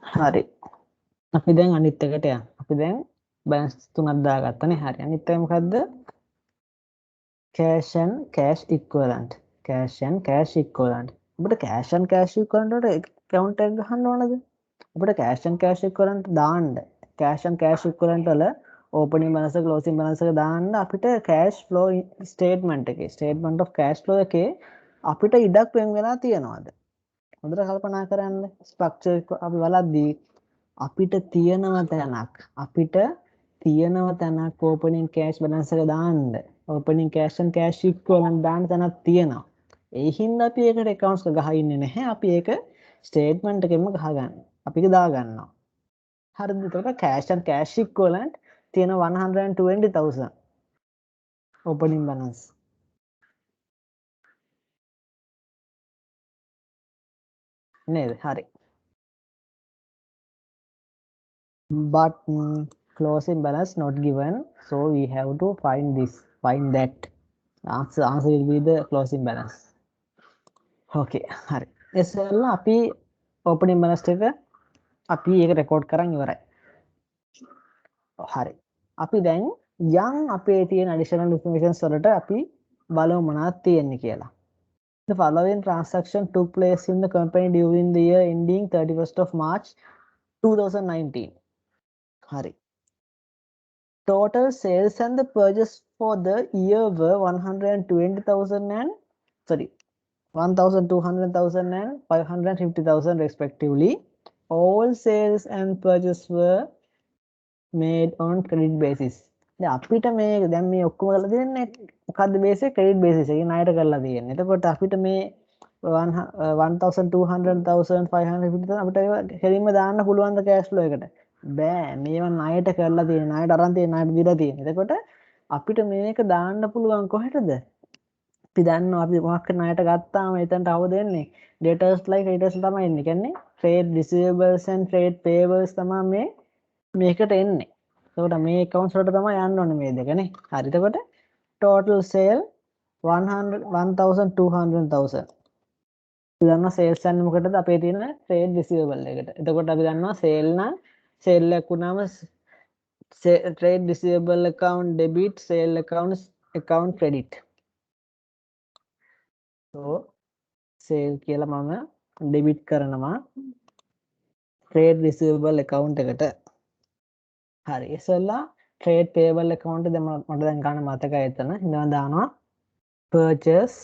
හරි. අපි දැන් අනිත් එකට යමු. අපි දැන් බැලන්ස් තුනක් දාගත්තනේ. හරි. අනිත් එක මොකද්ද? cash and cash equivalent. cash and cash equivalent. අපිට cash and cash equivalent වලට account එක ගහන්න ඕනද? අපිට cash and cash equivalent දාන්න. cash and cash equivalent වල opening balance එක closing balance එක දාන්න අපිට cash flow statement එකේ statement of cash flow එකේ අපිට ඉඩක් වෙන වෙලා තියෙනවද? හොඳට කල්පනා කරන්න. structure එක අපි බලද්දී අපිට තියෙනව තැනක් opening cash balance එක දාන්න. opening cash and cash equivalent දාන්න තැනක් තියෙනවා. ඒ හින්දා අපි ඒකට accounts එක ගහ ඉන්නේ නැහැ. අපි ඒක statement එකෙන්ම ගහගන්න. අපි ඒක දාගන්නවා. හරිද? එතකොට cash and cash equivalent තියෙන 120,000 opening balance. නේද? හරි. But closing balance not given, so we have to find that. Answer will be the closing balance. Okay, හරි. ඉතින් අපි opening balance එක අපි ඒක රෙකෝඩ් කරන් ඉවරයි. හරි. අපි දැන් යම් අපේ තියෙන additional information වලට අපි බලමු මොනවද තියෙන්නේ කියලා. The following transaction took place in the company during the year ending 31st of March 2019. Hari. Total sales and the purchase for the year were 120,000 and 1,200,000 and 550,000 respectively. All sales and purchase were made on credit basis. දැන් අපිට මේ දැන් මේ ඔක්කොම කරලා දෙන්නේ මොකද්ද base එක ක්‍රෙඩිට් බේසිස් එකකින් ණයට කරලා දෙන්නේ. එතකොට අපිට මේ 1,200,000 550,000 අපිට ඒවා කෙලින්ම දාන්න පුළුවන් ද කෑෂ් ෆ්ලෝ එකට? බෑ. මේවා ණයට කරලා තියෙන, ණයට අරන් තියෙන, ණයට දීලා තියෙන. එතකොට අපිට මේක දාන්න පුළුවන් කොහෙටද? අපි දන්නවා අපි මොකක් හරි ණයට ගත්තාම එතනට අවද වෙන්නේ debtors like creditors තමයි එන්නේ. කියන්නේ trade receivables and trade payables තමයි මේකට එන්නේ. එතකොට මේ accounts වලට තමයි යන්න ඕනේ මේ දෙකනේ. හරි. එතකොට total sale 1,200,000. අපි දන්නවා sales යන්නේ මොකටද? අපේ තියෙන trade receivable එකට. එතකොට අපි දන්නවා sale නම් sale එකක් වුණාම trade receivable account debit, sale account credit. So sale කියලා මම debit කරනවා trade receivable account එකට. හරි. ඉතින්ලා trade payable account එක මට දැන් ගන්න මතකයි එතන. ඉඳන් දානවා purchase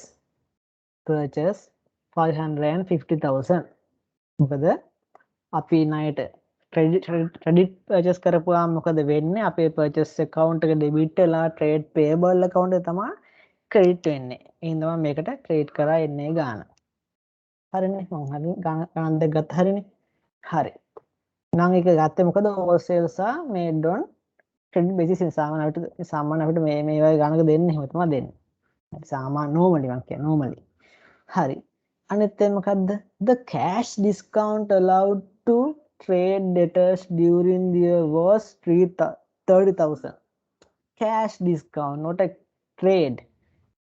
550,000. මොකද අපි ණයට credit purchase කරපුවාම මොකද වෙන්නේ? අපේ purchase account එක debit වෙලා trade payable account එක තමයි credit වෙන්නේ. එහෙනම් තමයි මේකට credit කරා එන්නේ ගාන. හරිනේ. මම හරි ගාන දෙක ගත්ත හරිනේ. හරි. නම් එක ගත්තේ මොකද all sales are made on credit basis. සාමාන්‍ය අපිට මේ වගේ ගණක දෙන්නේ එහෙම තමයි දෙන්නේ. සාමාන්‍ය normally මම කියන්නේ normally. හරි. අනිත් එක මොකද්ද? The cash discount allowed to trade debtors during the year was 30,000. Cash discount, not a trade.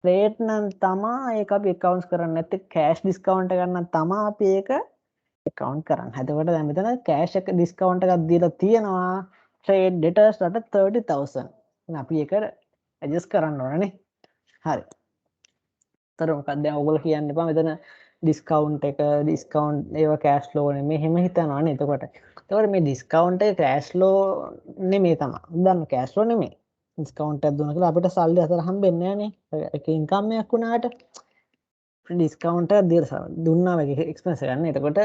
Trade නම් තමා ඒක අපි accounts කරන්නේ නැත්තේ cash discount එක ගන්න තමා අපි ඒක account කරන්නේ. එතකොට දැන් මෙතන cash එක discount එකක් දීලා තියෙනවා trade debtors වලට 30,000. එහෙනම් අපි ඒක adjust කරන්න ඕනනේ. හරි. තර මොකක්ද දැන් ඔයගොල්ලෝ කියන්න එපා මෙතන ඩිස්කවුන්ට් එක ඩිස්කවුන්ට් ඒවා කෑෂ් ෆ්ලෝ නෙමෙයි එහෙම හිතනවානේ. එතකොට මේ ඩිස්කවුන්ට් එක කෑෂ් ෆ්ලෝ නෙමෙයි තමයි. දන්න කෑෂ් ෆ්ලෝ නෙමෙයි. ඩිස්කවුන්ට් එකක් දුන්නා කියලා අපිට සල්ලි අතර හම්බෙන්නේ නැහනේ. ඒක ඉන්කම් එකක් වුණාට ඩිස්කවුන්ට් එකක් දීලා දුන්නා වගේ එක්ස්පෙන්ස් එකක් නේ. එතකොට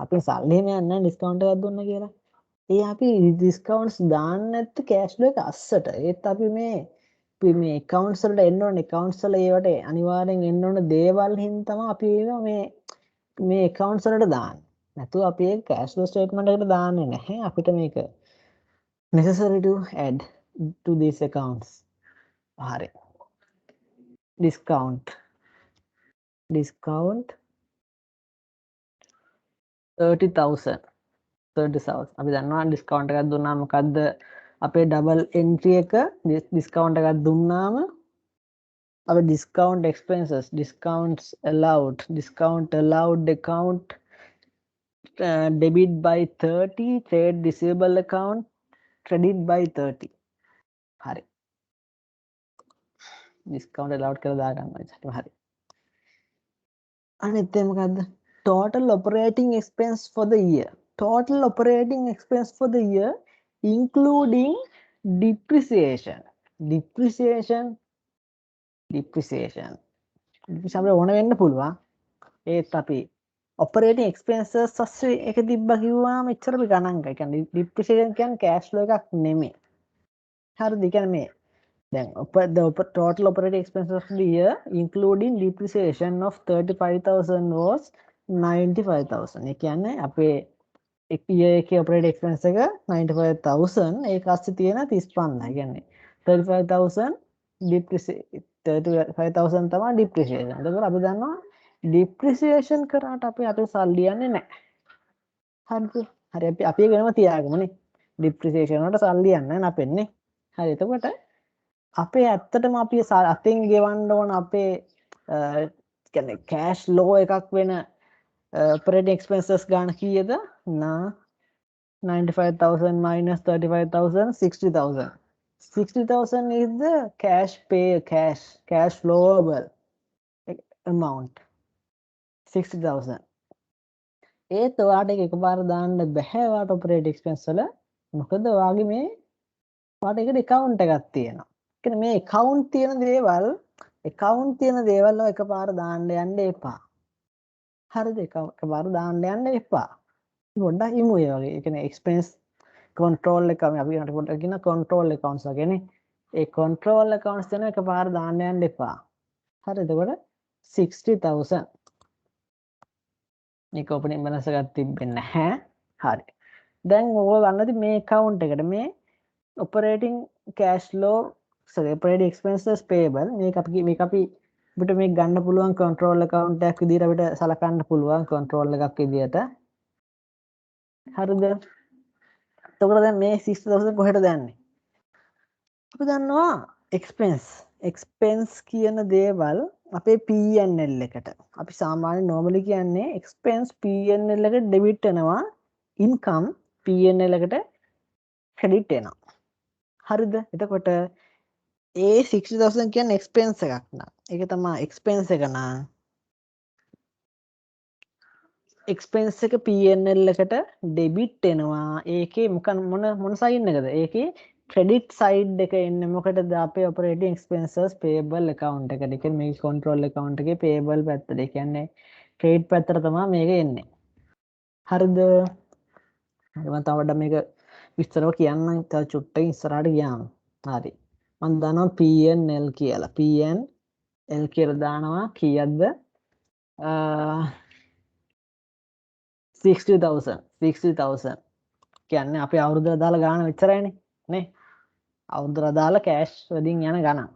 අපි සල්ලි එහෙම යන්නේ නැහැ ඩිස්කවුන්ට් එකක් දුන්නා කියලා. ඒ අපි ඩිස්කවුන්ට්ස් දාන්නේ නැත්te කෑෂ් ෆ්ලෝ එක අස්සට. ඒත් අපි මේ accounts වලට එන්න ඕනේ accounts වල ඒවට අනිවාර්යෙන් එන්න ඕන දේවල් හින්දා තමයි අපි මේ accounts වලට දාන්නේ. නැතුව අපි ඒක cash flow statement එකට දාන්නේ නැහැ. අපිට මේක necessary to add to these accounts. හරි. discount 30,000 අපි දන්නවා discount එකක් දුන්නාම මොකද්ද අපේ double entry එක discount එකක් දුන්නාම our discount expenses, discount allowed account debit by 30, trade receivable account credit by 30. හරි. discount allowed කරලා දාගන්න ඕනේ. හරි. අනිත් එක මොකද්ද? total operating expense for the year. Total operating expense for the year including depreciation. Depreciation අපිට ඕන වෙන්න පුළුවන්. ඒත් අපි operating expenses අස්සේ එක තිබ්බා කිව්වම එච්චර අපි ගණන් ගන්න. ඒ කියන්නේ depreciation කියන්නේ cash flow එකක් නෙමෙයි. හරිද? ඒ කියන්නේ මේ then total operating expenses of the year including depreciation of 35,000 was 95,000. ඒ කියන්නේ අපේ එක year එකේ operating expense එක 95,000 ඒක ASCII තියෙන 35. ඒ කියන්නේ 35,000 depreciation 35,000 තමයි depreciation. එතකොට අපි දන්නවා depreciation කරාට අපේ සල්ලි යන්නේ නැහැ. හරිද? හරි අපි වෙනම තියාගමුනේ. depreciation වලට සල්ලි යන්නේ නැහැ අපෙන්නේ. හරි එතකොට අපේ ඇත්තටම අපි අතින් ගෙවන්න ඕන අපේ කියන්නේ cash flow එකක් වෙන operating expenses ගන්න කීයද? 95,000 minus 35,000 60,000. 60,000 is the cash flowable amount. 60,000. ඒත් ඔයාට එකපාර දාන්න බෑ ඔයාට operating expense වල. මොකද ඔයාගේ මේ ඔයාට ඒකට account එකක් තියෙනවා. කියන්නේ මේ account තියෙන දේවල් එකපාර දාන්න යන්න එපා. හරිද? එකපාර දාන්න යන්න එපා. පොඩ්ඩක් ඉමු ඒ වගේ. ඒ කියන්නේ expense control එක අපි යනට පොඩ්ඩක් කියන control accounts වගේනේ. ඒ control accounts දෙන එකපාර දාන්න යන්න එපා. හරි එතකොට 60,000 මේක opening balance එකක් තිබෙන්නේ නැහැ. හරි. දැන් ඕක ගන්නදී මේ account එකට මේ operating cash flow operating expenses payable මේක අපි අපිට මේක ගන්න පුළුවන් control account එකක් විදිහට අපිට සලකන්න පුළුවන් control එකක් විදිහට. හරිද? එතකොට දැන් මේ 60,000 කොහෙට දාන්නේ? අපි දන්නවා expense කියන දේවල් අපේ P&L එකට. අපි සාමාන්‍ය normally කියන්නේ expense P&L එකට debit වෙනවා, income P&L එකට credit වෙනවා. හරිද? එතකොට ඒ 60,000 කියන්නේ expense එකක් නා. ඒක තමයි expense එක නා. expense එක P&L එකට debit වෙනවා. ඒකේ මොන sign එකද? ඒකේ credit side එක එන්නේ මොකටද? අපේ operating expenses payable account එකට. ඒ කියන්නේ මේ control account එකේ payable පැත්තට. ඒ කියන්නේ credit පැත්තට තමයි මේක එන්නේ. හරිද? මම තවඩ මේක විස්තරව කියන්නම් තව චුට්ටක් ඉස්සරහට ගියාම. හරි. මම දානවා P&L කියලා. P&L කියලා දානවා කීයක්ද? 60,000 කියන්නේ අපි අවුරුද්දට දාලා ගාන මෙච්චරයිනේ නේ. අවුරුද්දට දාලා කෑෂ් වලින් යන ගණන්.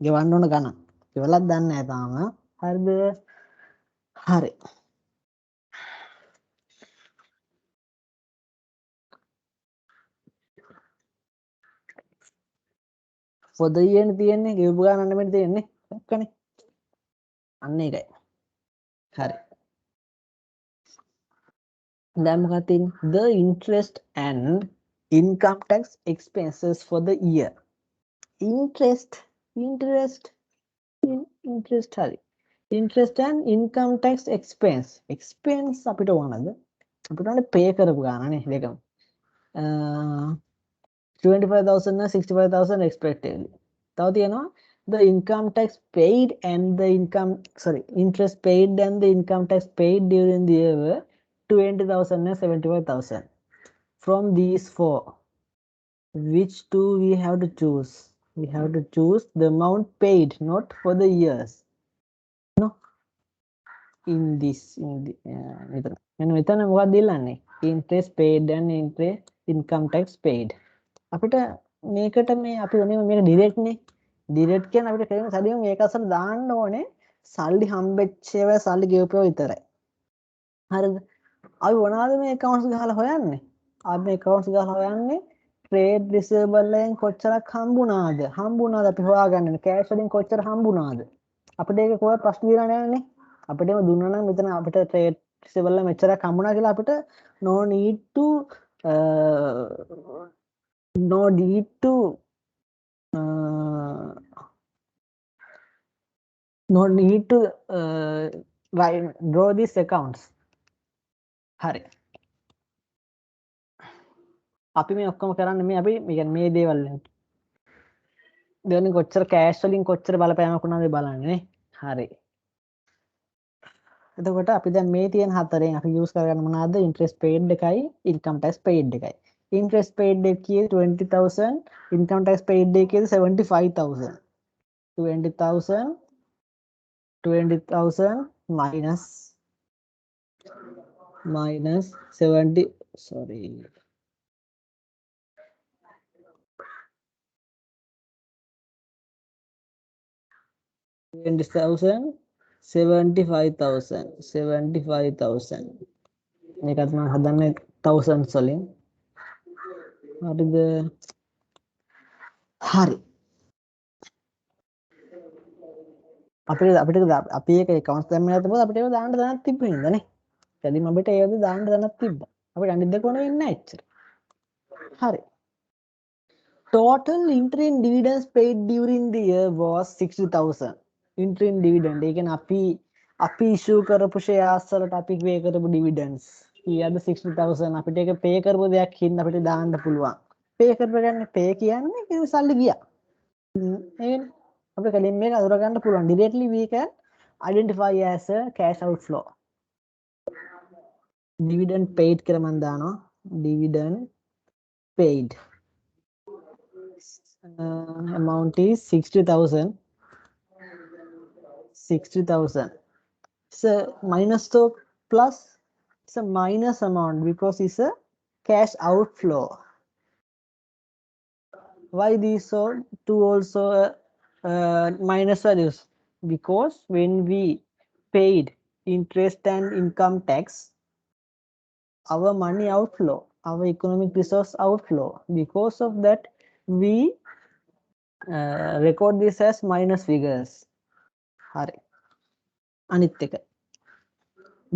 ගෙවන්න ඕන ගණන්. ඉවලක් දන්නේ නැහැ තාම. හරිද? හරි. for the year තියෙන්නේ ගෙවපු ගානක් නෙමෙයි තියෙන්නේ. ඔක්කනේ. අන්න ඒකයි. හරි. දැන් මොකක්ද තියෙන්නේ? The interest and income tax expenses for the year. interest හරි. interest and income tax expense අපිට ඕනද? අපිට ඕනේ pay කරපු ගානනේ දෙකම. 25,000 and 65,000 respectively. තව තියෙනවා the income tax paid and the interest paid and the income tax paid during the year were 20,000 and 75,000. From these four, which two we have to choose? We have to choose the amount paid, not for the years. No. In මෙතන මොකක්ද දෙල්ලන්නේ? Interest paid and income tax paid. අපිට මේකට මේ අපි ඕනේ මේක direct නේ. Direct කියන්නේ අපිට කරන්නේ සැදීම මේක අසල දාන්න ඕනේ සල්ලි හම්බෙච්ච ඒවා සල්ලි ගෙවපුවා විතරයි. හරිද? අපි මොනවාද මේ accounts ගහලා හොයන්නේ? අපි මේ accounts ගහලා හොයන්නේ trade receivable එකෙන් කොච්චරක් හම්බුණාද? අපි හොයාගන්නේ cash වලින් කොච්චර හම්බුණාද? අපිට ඒක කොහොම ප්‍රශ්න දිනා නෑනේ. අපිටම දුන්නා නම් මෙතන අපිට trade ඉස්සෙල්ලා මෙච්චරක් හම්බුණා කියලා අපිට no need to no need to no need to draw these accounts. හරි. අපි මේ ඔක්කොම කරන්නේ මේ අපි මේ දේවල් දෙවෙනි කොච්චර කෑෂ් වලින් කොච්චර බලපෑමක් වුණාද බලන්නේ නේ. හරි. එතකොට අපි දැන් මේ තියෙන හතරෙන් අපි යූස් කරගන්න මොනවාද? ඉන්ට්‍රෙස්ට් පේඩ් එකයි ඉන්කම් ටැක්ස් පේඩ් එකයි. ඉන්ට්‍රෙස්ට් පේඩ් එක කියේ 20000, ඉන්කම් ටැක්ස් පේඩ් එක කියේ 75000. 20000 minus 70, sorry, 20,000 75,000 මේකත් මම හදන්නේ thousands වලින්. හරිද? හරි. අපිට අපි ඒක accounts දැම්මේ නැත්නම් අපිට ඒක දාන්න දැනක් තිබ්බේ නේද නේ. කැදිම අපිට ඒක දාන්න දැනක් තිබ්බා. අපිට අනිත් දෙක ඕන වෙන්නේ නැහැ එච්චර. හරි. Total interim dividends paid during the year was 60,000. Interim dividend. ඒ කියන්නේ අපි issue කරපු shares වලට අපි pay කරපු dividends. ඊයද 60,000 අපිට ඒක pay කරපු දෙයක් හින්දා අපිට දාන්න පුළුවන්. pay කරපු ගන්නේ pay කියන්නේ ඒක සල්ලි ගියා. එහෙනම් අපිට කලින් මේක අඳුර ගන්න පුළුවන්. Directly we can identify as a cash outflow. Dividend paid කියලා මම දානවා. Dividend paid. Amount is 60,000. 60,000. So minus to plus, it's a minus amount because it's a cash outflow. Why these two also minus values? Because when we paid interest and income tax, our money outflow, our economic resource outflow, because of that we record this as minus figures. Hari. Anith එක.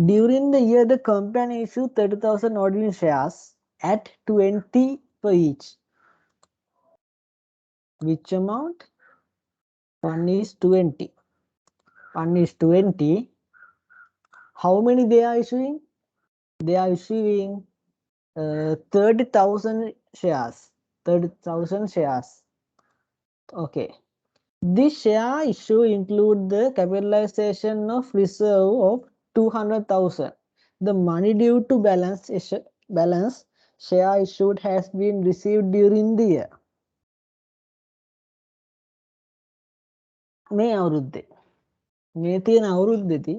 During the year, the company issued 30,000 ordinary shares at 20 per each. Which amount? 1:20. 1:20. How many they are issuing? They are issuing 30,000 shares. 30,000 shares. Okay. This share issue include the capitalization of reserve of 200,000. The money due to balance share issued has been received during the year. මේ අවුරුද්දේ මේ තියෙන අවුරුද්දේදී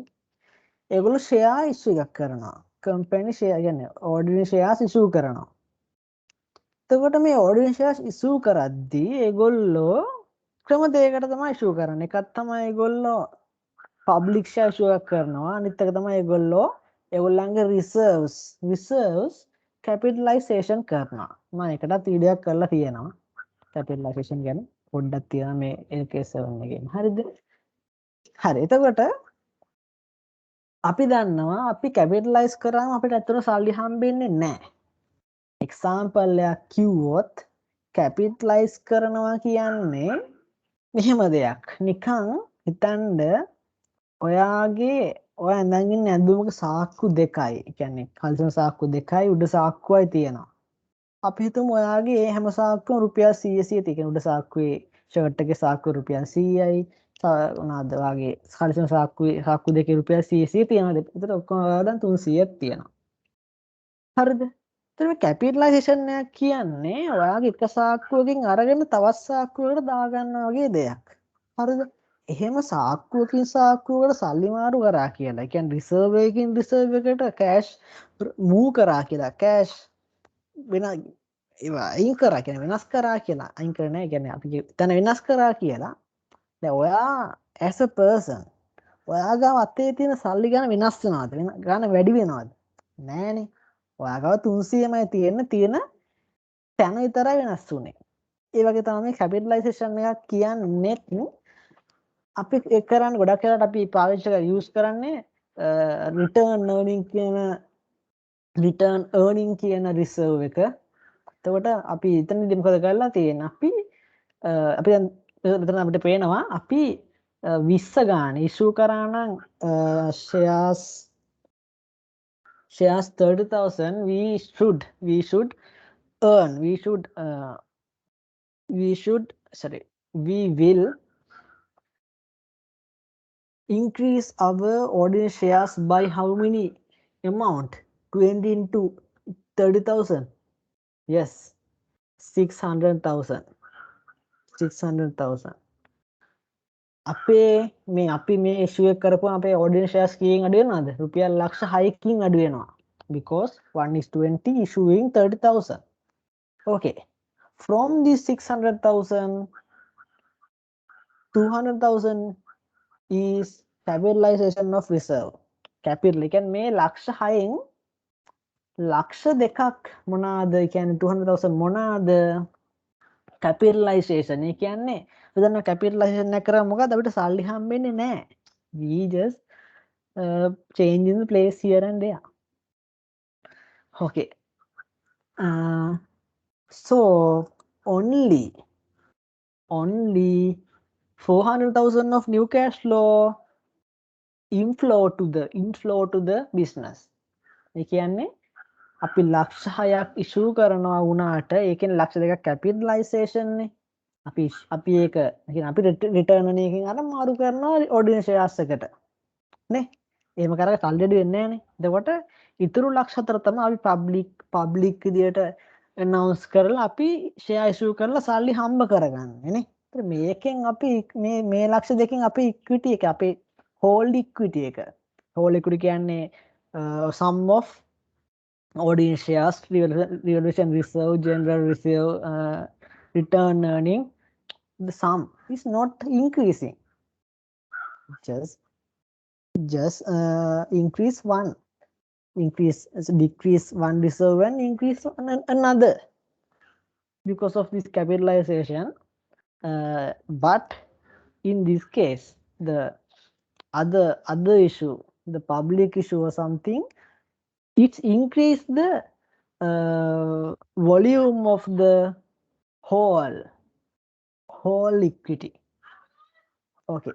ඒගොල්ලෝ share issue එකක් කරනවා. company share කියන්නේ ordinary shares issue කරනවා. එතකොට මේ ordinary shares issue කරද්දී ඒගොල්ලෝ ක්‍රම දෙකකට තමයි issue කරන්නේ. එකක් තමයි ඒගොල්ලෝ public share issue එකක් කරනවා. අනිත් එක තමයි ඒගොල්ලන්ගේ reserves capitalization කරනවා. මම එකටත් වීඩියෝ එකක් කරලා තියෙනවා. capitalization ගැන පොඩ්ඩක් තියෙනවා මේ LK7 එකේ. හරිද? හරි. එතකොට අපි දන්නවා අපි capitalize කරාම අපිට ඇත්තට සල්ලි හම්බෙන්නේ නැහැ. example එකක් කිව්වොත් capitalize කරනවා කියන්නේ මෙහෙම දෙයක්. නිකන් හිතන්න ඔයාගේ ඔය ඇඳන් ඉන්න ඇඳුමක සාක්කු දෙකයි. ඒ කියන්නේ කල්සන සාක්කු දෙකයි උඩ සාක්කුවයි තියෙනවා. අපි හිතමු ඔයාගේ හැම සාක්කුවම රුපියල් 100 තියෙන උඩ සාක්කුවේ ෂර්ට් එකේ සාක්කුව රුපියල් 100යි මොනවාද වාගේ කල්සන සාක්කු දෙකේ රුපියල් 100 තියෙනවා. ඒතර ඔක්කොම වඩා 300ක් තියෙනවා. හරිද? එතන මේ කැපිටලයිසේෂන් එක කියන්නේ ඔයාගේ එක සාක්කුවකින් අරගෙන තවත් සාක්කුවකට දාගන්නා වගේ දෙයක්. හරිද? එහෙම සාක්කුවකින් සාක්කුවකට සල්ලි මාරු කරා කියලා. ඒ කියන්නේ රිසර්ව් එකකින් රිසර්ව් එකට කෑෂ් මූව් කරා කියලා. කෑෂ් වෙන ඒවා අයින් කරා කියන වෙනස් කරා කියලා. අයින් කරන්නේ නැහැ. කියන්නේ අපි එතන වෙනස් කරා කියලා. දැන් ඔයා as a person ඔයා ගාව අතේ තියෙන සල්ලි ගන්න වෙනස් වෙනවද? ගන්න වැඩි වෙනවද? නෑනේ. ඔයා ගාව 300මයි තියෙන තැන විතරයි වෙනස් වුනේ. ඒ වගේ තමයි මේ කැපිටලයිසේෂන් එකක් කියන්නේ අපි ඒක කරන්නේ ගොඩක් වෙලාවට අපි පාවිච්චි කරලා යූස් කරන්නේ return earning කියන reserve එක. එතකොට අපි එතනදී මොකද කරලා තියෙන්නේ? අපි දැන් එතන අපිට පේනවා අපි 20 ගාන ඉෂුව කරා නම් shares 30,000 we should earn we will increase our ordinary shares by how many amount? 20 into 30,000. Yes, 600,000. අපි මේ issue එක කරපුවම අපේ ordinary shares කීයෙන් අඩු වෙනවද? රුපියල් ලක්ෂ 6කින් අඩු වෙනවා. Because 1:20 issuing 30,000. Okay. From this 600,000, 200,000 is capitalization of reserve. Capital කියන්නේ මේ ලක්ෂ 6න් ලක්ෂ 2ක් මොනවාද? කියන්නේ 200,000 මොනවාද? capitalization. ඒ කියන්නේ අපි දන්නවා capitalization එක කරා මොකද අපිට සල්ලි හම්බෙන්නේ නැහැ. We just changing the place here and there. Okay. So only 400,000 of new cash flow inflow to the business. ඒ කියන්නේ අපි ලක්ෂ 6ක් ඉෂුව කරනවා වුණාට ඒකෙන් ලක්ෂ 2ක් capitalization නේ. අපි ඒක කියන්නේ අපි return එකකින් අර මාරු කරනවා ordinary shares එකට නේ. එහෙම කරලා සල්ලි දෙන්නේ නැහැ නේ. එතකොට ඉතුරු ලක්ෂ 4 තමයි අපි public විදියට announce කරලා අපි share issue කරලා සල්ලි හම්බ කරගන්නේ නේ. ඒත් මේකෙන් අපි මේ ලක්ෂ 2කින් අපි equity එක අපේ whole equity එක whole equity කියන්නේ sum of ordinary shares, revaluation reserve, general reserve, return earning, the sum is not increasing. Just decrease one reserve and increase another because of this capitalization. But in this case, the other issue, the public issue or something, it's increase the volume of the whole equity. Okay.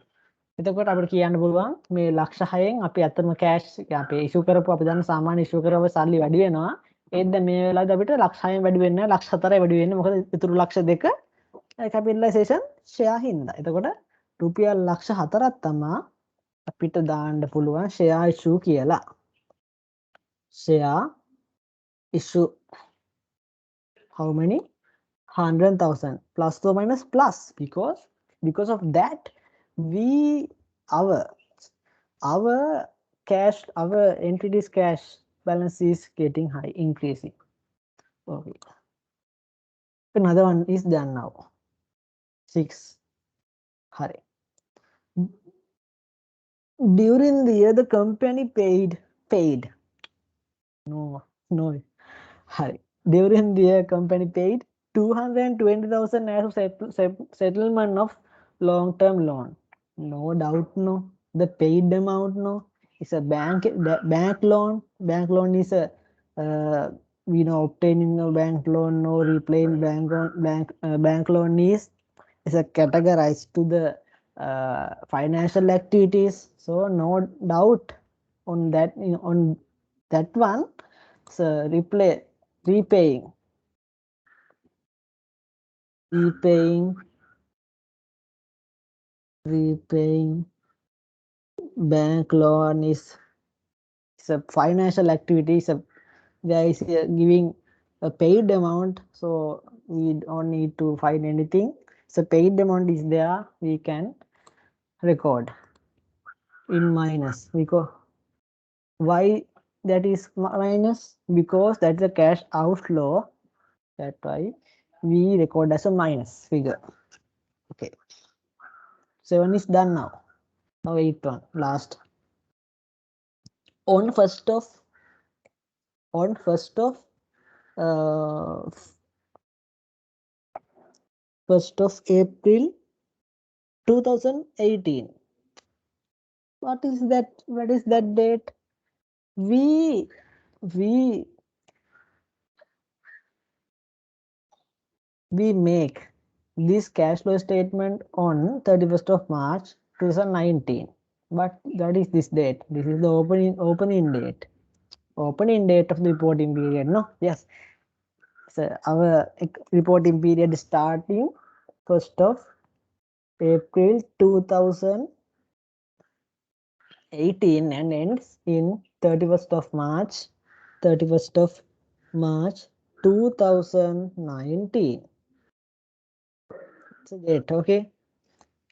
එතකොට අපිට කියන්න පුළුවන් මේ ලක්ෂ 6න් අපි අතම cash අපි ඉෂුව කරපුව අපි දන්න සාමාන්‍ය ඉෂුව කරව සල්ලි වැඩි වෙනවා. ඒත් දැන් මේ වෙලාවේදී අපිට ලක්ෂ 6න් වැඩි වෙන්නේ නැහැ ලක්ෂ 4යි වැඩි වෙන්නේ. මොකද ඉතුරු ලක්ෂ 2 capitalization share හින්දා. එතකොට රුපියල් ලක්ෂ 4ක් තමයි අපිට දාන්න පුළුවන් share issue කියලා. Share issue how many? 100,000 plus or minus plus because of that our entity's cash balance is getting high, increasing. Okay. Another one is done now. 6. Hurry. During the year the company paid. No. Hurry. During the year company paid 220,000 as settlement of long-term loan. No doubt, no. The paid amount, no. It's a bank loan. Bank loan is a obtaining a bank loan or repaying bank loan is a categorized to the financial activities. So no doubt on that one. So repaying bank loan is a financial activity. There is giving a paid amount, so we don't need to find anything. So paid amount is there, we can record in minus. Because why that is minus? Because that's a cash outflow. That's why we record as a minus figure. Okay. 7 is done now. Now 8 one last. On 1st of April 2018, What is that? What is that date? We make this cash flow statement on 31st of March 2019. But that is this date. This is the opening date. Opening date of the reporting period. No, yes. So our reporting period starting 1st of April 2018 and ends in 31st of March 2019. So date, okay.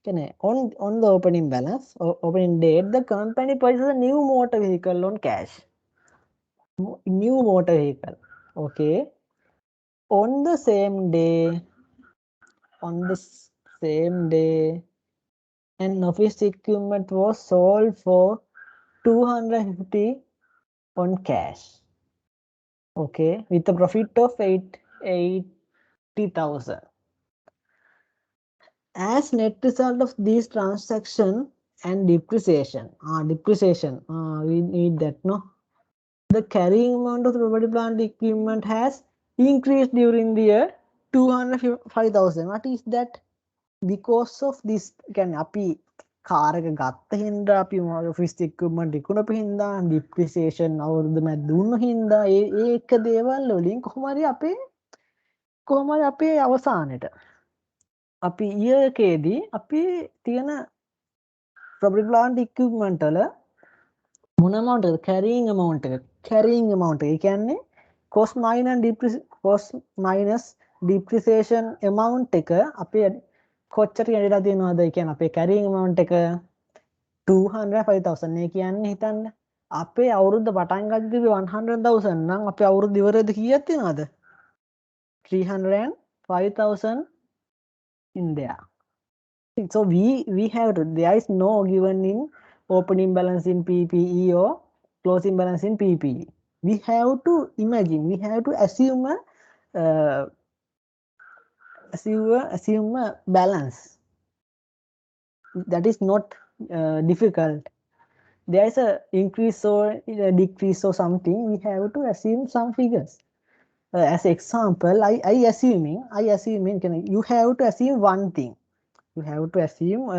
On the opening balance, opening date, the company purchases a new motor vehicle on cash. New motor vehicle, okay. On the same day, an office equipment was sold for 250 on cash, okay, with a profit of 80,000. As net result of these transaction and depreciation, we need that, no? The carrying amount of the property plant equipment has increased during the year 205,000. What is that? Because of this, කියන්නේ අපි car එක ගත්ත හින්දා අපි office equipment ඉක්ුණපු හින්දා depreciation අවුරුදු මැද දුන්න හින්දා ඒක දේවල් වලින් කොහොම හරි අපේ අවසානයේට අපි year එකේදී අපි තියෙන property plant equipment වල මොන amount එකද carrying amount එක ඒ කියන්නේ cost minus depreciation amount එක අපේ කොච්චර යඩලා තියෙනවද? ඒ කියන්නේ අපේ carrying amount එක 205,000. ඒ කියන්නේ හිතන්න අපේ අවුරුද්ද පටන් ගත්තේ 100,000 නම් අපේ අවුරුද්ද ඉවරෙද කීයක් තියෙනවද? 305,000 in there. So we have to, there is no given in opening balance in PPE or closing balance in PPE. We have to imagine, we have to assume a balance. That is not difficult. There is a increase or a decrease or something. We have to assume some figures. As example, I assuming you have to assume one thing. You have to assume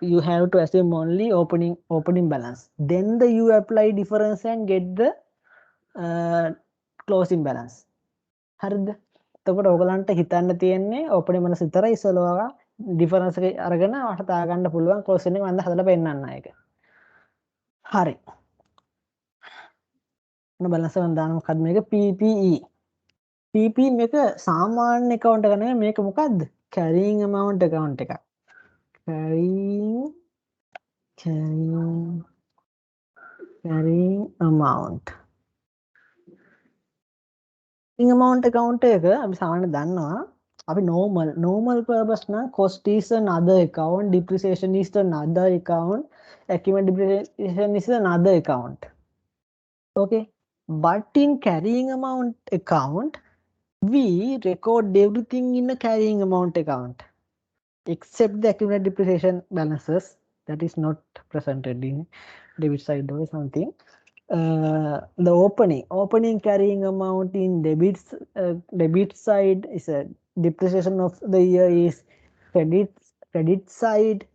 you have to assume only opening balance. Then you apply difference and get the closing balance. හරිද? එතකොට ඔයගලන්ට හිතන්න තියෙන්නේ opening balance විතරයි ඉස්සෙල්ලා difference එක අරගෙන අපට තා ගන්න පුළුවන් closing එක මම හදලා පෙන්නන්න ඒක. හරි. මොන balance එකක් දාන්න මොකද්ද මේක PPE. PPE මේක සාමාන්‍ය account එක නෙමෙයි මේක මොකද්ද? carrying amount account එකක්. carrying amount. amount account එක අපි සාමාන්‍යයෙන් දන්නවා අපි normal purpose නම් cost is another account, depreciation is another account, accumulated depreciation is another account. Okay, but in carrying amount account we record everything in a carrying amount account except the accumulated depreciation balances that is not presented in debit side or something. The opening carrying amount in debit side is a depreciation of the year is credit side,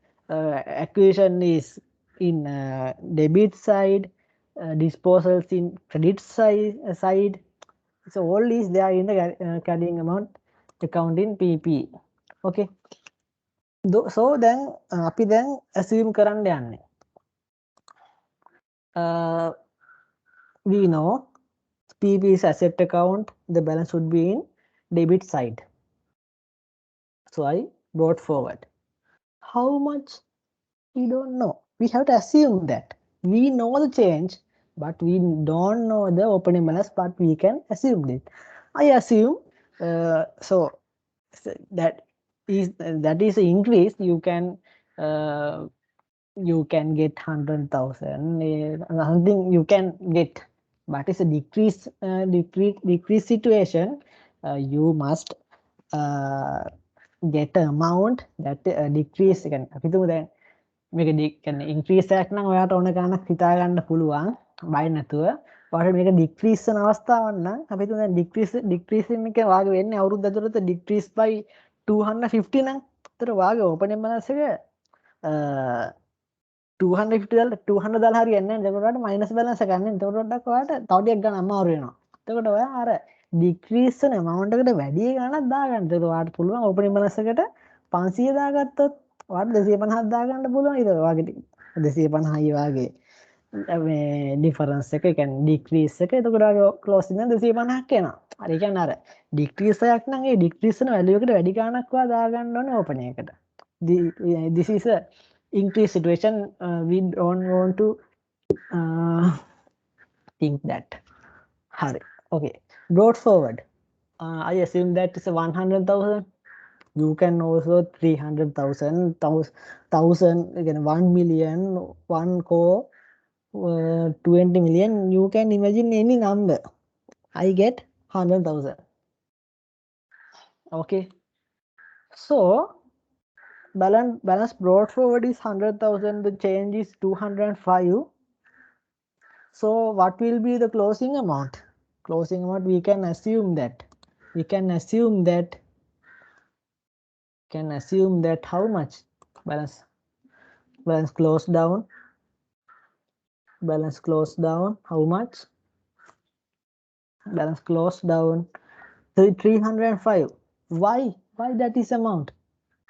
acquisition is in debit side, disposals in credit side. So all is there in the carrying amount account in PP. Okay, so then අපි දැන් assume කරන්න යන්නේ we know PP is asset account, the balance should be in debit side. So I brought forward. How much? We don't know. We have to assume that. We know the change, but we don't know the opening balance, but we can assume it. I assume so that is an increase. You can get 100,000. Something you can get. But it's a decrease situation. You must get amount that decrease එක අපි තුමු දැන් මේක කියන්නේ increase එකක් නම් ඔයාට ඕන ගානක් හිතා ගන්න පුළුවන් බය නැතුව ඔයාට මේක decrease වෙන අවස්ථාවක් නම් අපි තුමු දැන් decrease එක වාගේ වෙන්නේ අවුරුද්ද ඇතුළත decrease by 250 නම් ඒතර වාගේ opening balance එක 200 දාලා හරියන්නේ නැහැ. එතකොට ඔයාලට මයිනස් බැලන්ස් එකක් ගන්න. එතකොට ඔයාලට තව ටිකක් ගන්න අමාරු වෙනවා. එතකොට ඔයා අර ඩික්‍රීස් වෙන amount එකට වැඩි ගණනක් දාගන්න. එතකොට ඔයාලට පුළුවන් ඕපනින් බැලන්ස් එකට 500 දාගත්තොත් ඔයාලට 250ක් දාගන්න පුළුවන්. ඊට ඔයාගේ 250යි වාගේ මේ ඩිෆරන්ස් එක කියන්නේ ඩික්‍රීස් එක. එතකොට ඔයාගේ ක්ලෝසින් එක 250ක් එනවා. හරි කියන්නේ අර ඩික්‍රීස් එකක් නම් ඒ ඩික්‍රීස් වෙන වැලියු එකට වැඩි ගණනක් ඔයා දාගන්න ඕනේ ඕපනින් එකට. This is a increase situation. We don't want to think that. Hurry. Okay. Brought forward. I assume that is 100,000. You can also 300,000, 1,000 again 1 million, 1 crore, 20 million. You can imagine any number. I get 100,000. Okay. So balance brought forward is 100,000. The change is 205. So what will be the closing amount? Closing amount, we can assume that how much? Balance closed down. Balance closed down. How much? Balance closed down 305. Why that is amount?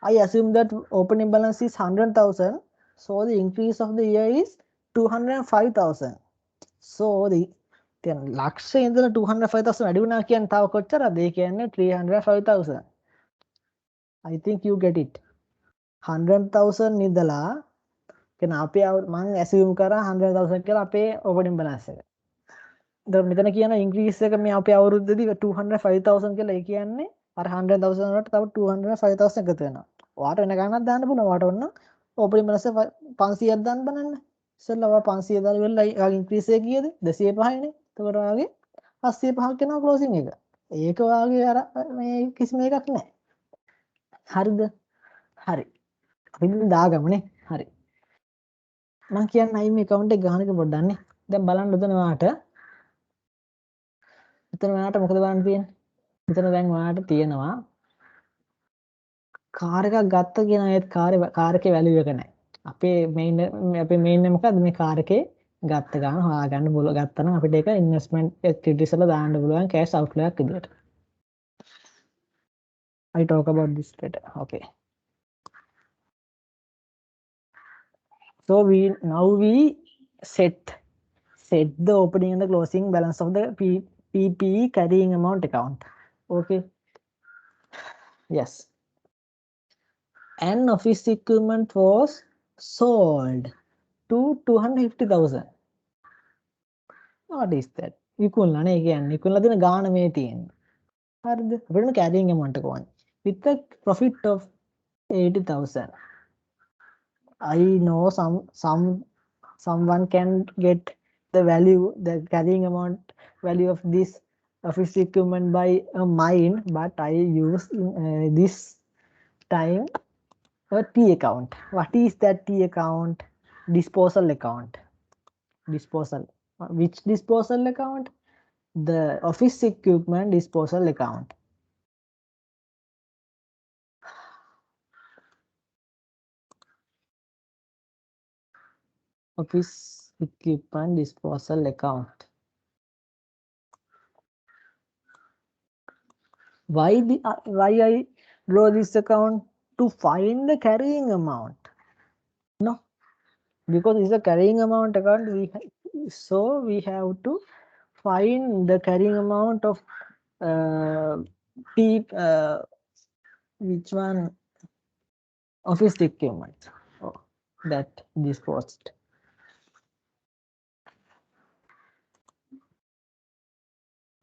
I assume that opening balance is 100,000. So the increase of the year is 205,000. So the ලක්ෂ ඉඳලා 205,000 වැඩි වුණා කියන්නේ තව කොච්චරද? ඒ කියන්නේ 305,000. I think you get it. 100,000 ඉඳලා කියන්නේ අපේ මම assume කරා 100,000 කියලා අපේ opening balance එක. දැන් මෙතන කියන increase එක මේ අපේ අවුරුද්දේදී 205,000 කියලා. ඒ කියන්නේ අර 100,000 වලට තව 205,000 එකතු වෙනවා. ඔයාට වෙන ගණනක් දාන්න පුළුවන්. ඔයාට ඔන්න opening balance 500ක් දාන්න බලන්න. ඉතින්ලා ඔයා 500 දාලා ඉවරලා යාගේ increase එක කීයද? 205නේ. එතකොට ඔයාගේ 805ක් වෙනවා closing එක. ඒක ඔයාගේ අර මේ කිසිම එකක් නැහැ. හරිද? හරි. අපි දැන් දාගමුනේ. හරි. මම කියන්නේ අයි මේ account එක ගහන එක පොඩ්ඩක් නේ. දැන් බලන්න උතන ඔයාට. උතන ඔයාට මොකද බලන්න තියෙන්නේ? උතන දැන් ඔයාට තියෙනවා කාර් එකක් ගත්ත කියන ඒත් කාර් එකේ වැලියු එක නැහැ. අපේ මේන් එක මොකද්ද? මේ කාර් එකේ ගත්ත ගාන හොයාගන්න පුළුවන්. ගත්තා නම් අපිට ඒක ඉන්වෙස්ට්මන්ට් ඇක්ටිවිටීස් වල දාන්න පුළුවන් කෑෂ් අවුට්ලෝ එකක් විදියට. I talk about this later. Okay. So now we set the opening and the closing balance of the PPE carrying amount account. Okay. Yes. An office equipment was sold to 250,000. What is that? විකුණලා නේ කියන්නේ. විකුණලා දෙන ගාණ මේ තියෙන්නේ. හරිද? අපිට carrying amount එක ඕනේ. With a profit of 80,000. I know someone can get the carrying amount value of this office equipment by mine, but I use this time a T account. What is that T account? Disposal account. Disposal. Which disposal account? The office equipment disposal account. Office equipment disposal account. Why I draw this account? To find the carrying amount. No, because it's a carrying amount account. We have to find the carrying amount of which one? Office equipment. Oh, that disposed.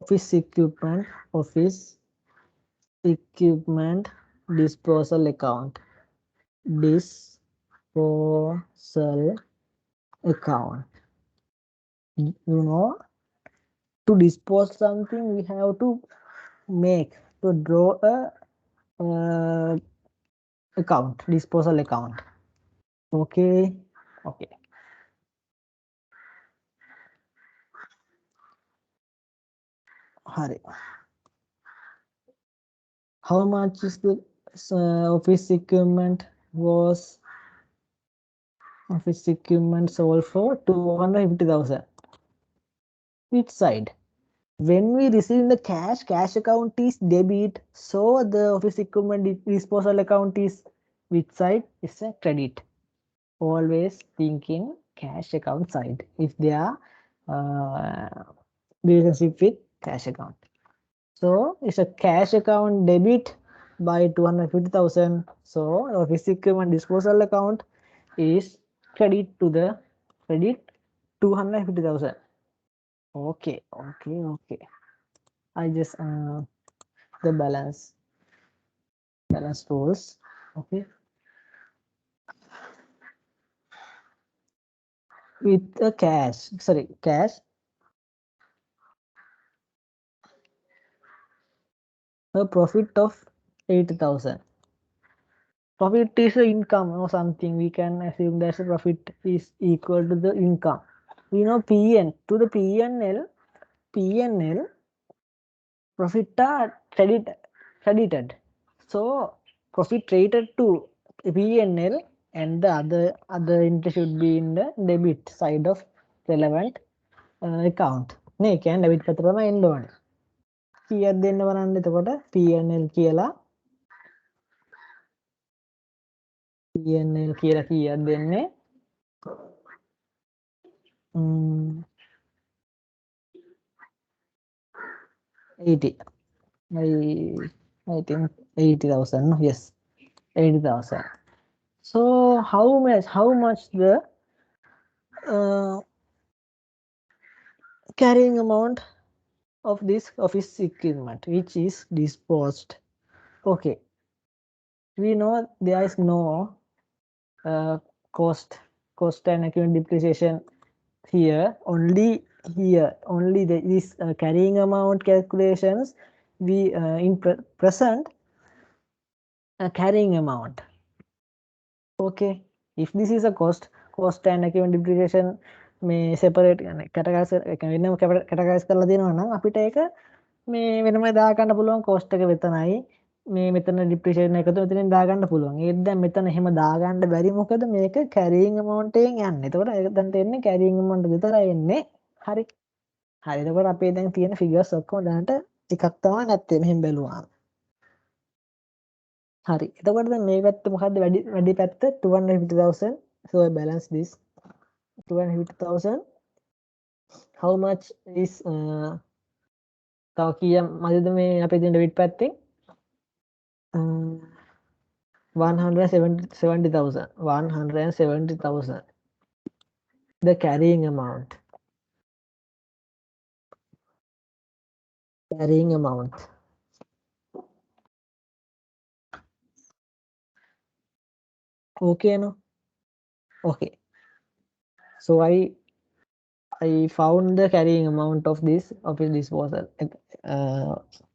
Office equipment disposal account. Disposal account. You know, to dispose something, we have to draw a account, disposal account. Okay. Okay. Hari. How much is the office equipment was office equipment sold for 250,000? Which side? When we receive the cash account is debit, so the office equipment disposal account is which side? Is a credit. Always thinking cash account side if they are relationship with cash account. So it's a cash account debit by 250,000. So office equipment disposal account is credit to the credit 250,000. Okay, okay, okay. I just the balance rules. Okay, with the cash. Sorry, cash. A profit of 80,000. Profit is the income or something. We can assume that the profit is equal to the income. We know PN to the PNL profit are credited. So profit rated to PNL and the other interest should be in the debit side of relevant account. නේ කියන්නේ debit පැත්ත තමයි එන්න ඕනේ. කීයක් දෙන්න බලන්න එතකොට PNL කියලා PNL කියලා කීයක් දෙන්නේ 80. I think 80,000. No? Yes, 80,000. So how much the carrying amount of this office equipment which is disposed? Okay, we know there is no cost and equipment depreciation here. Only this carrying amount calculations we in present carrying amount. Okay, if this is a cost and equipment depreciation මේ separate categorize වෙනම categorize කරලා දෙනවා නම් අපිට ඒක මේ වෙනම දාගන්න පුළුවන් cost එක වෙතනයි මේ මෙතන depreciation එකතු මෙතනින් දාගන්න පුළුවන්. ඒත් දැන් මෙතන එහෙම දාගන්න බැරි මොකද මේක carrying amount එකෙන් යන්නේ. එතකොට ඒක දැන් තේන්නේ carrying amount විතරයි එන්නේ. හරි. හරි. එතකොට අපේ දැන් තියෙන figures ඔක්කොම දැනට එකක් තමයි නැත්තේ මෙහෙම බැලුවාම. හරි. එතකොට දැන් මේ පැත්ත මොකද්ද වැඩි පැත්ත 250,000. So I balance this 250,000. How much is තව කීයක් මදිද මේ අපේ තියෙන debit පැත්තෙන් 170,000. The carrying amount. Okay, no? Okay. So I found the carrying amount of this office disposal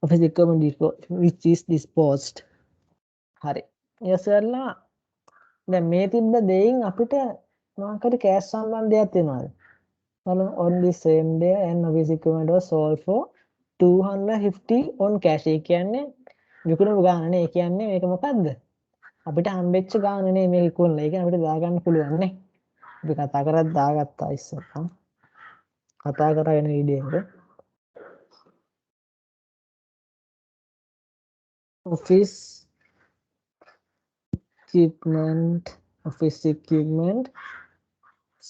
office equipment which is disposed. හරි. යසල්ලා දැන් මේ තිබ්බ දෙයින් අපිට මොකක්ද කෑෂ් සම්බන්ධයක් තියෙනවද? බලමු on the same day and office equipment was sold for 250 on cash. ඒ කියන්නේ විකුණපු ගාන නේ. ඒ කියන්නේ මේක මොකද්ද? අපිට හම්බෙච්ච ගාන නේ මේක විකුණලා. ඒ කියන්නේ අපිට දාගන්න පුළුවන් නේ. අපි කතා කරත් දාගත්තා ඉස්සෙල්ලා. කතා කරා වෙන වීඩියෝ එක. office equipment